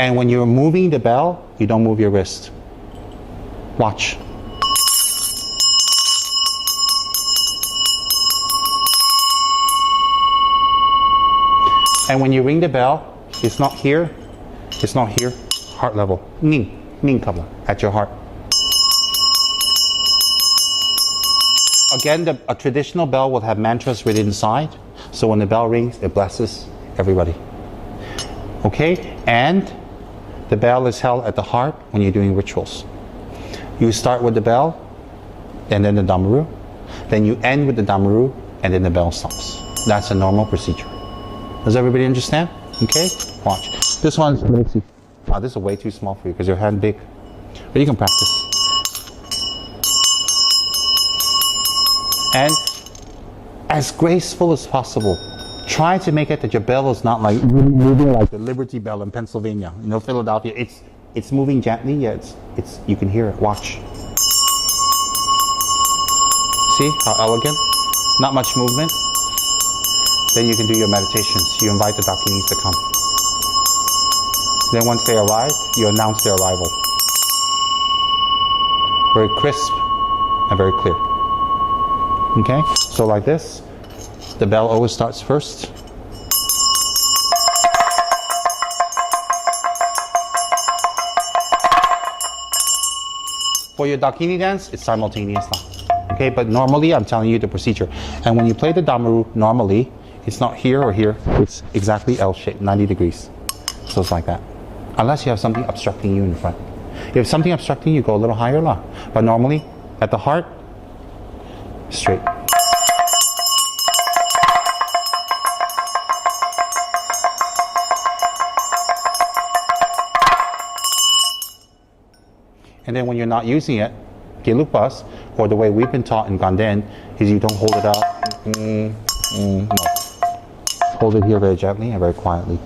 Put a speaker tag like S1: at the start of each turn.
S1: And when you're moving the bell, you don't move your wrist. Watch. And when you ring the bell, it's not here, heart level. Ning cover at your heart. Again, a traditional bell will have mantras written inside. So when the bell rings, it blesses everybody. Okay? And the bell is held at the heart when you're doing rituals. You start with the bell, and then the Dhammaru. Then you end with the Dhammaru, and then the bell stops. That's a normal procedure. Does everybody understand? Okay? Watch. This one's, let me see. Wow, this is way too small for you because your hand big. But you can practice. And as graceful as possible. Try to make it that your bell is not like moving like the Liberty Bell in Pennsylvania. You know, Philadelphia. It's moving gently. Yeah, it's you can hear it. Watch. See how elegant? Not much movement. Then you can do your meditations. You invite the Dakinis to come. Then once they arrive, you announce their arrival. Very crisp and very clear. Okay? So like this, the bell always starts first. For your Dakini dance, it's simultaneous now. Okay, but normally I'm telling you the procedure. And when you play the Dhammaru, normally, it's not here or here, it's exactly L-shaped, 90 degrees. So it's like that. Unless you have something obstructing you in front. If you have something obstructing you, go a little higher, lah. But normally, at the heart, straight. And then when you're not using it, Gelupas, or the way we've been taught in Ganden, is you don't hold it up. No. Hold it here very gently and very quietly.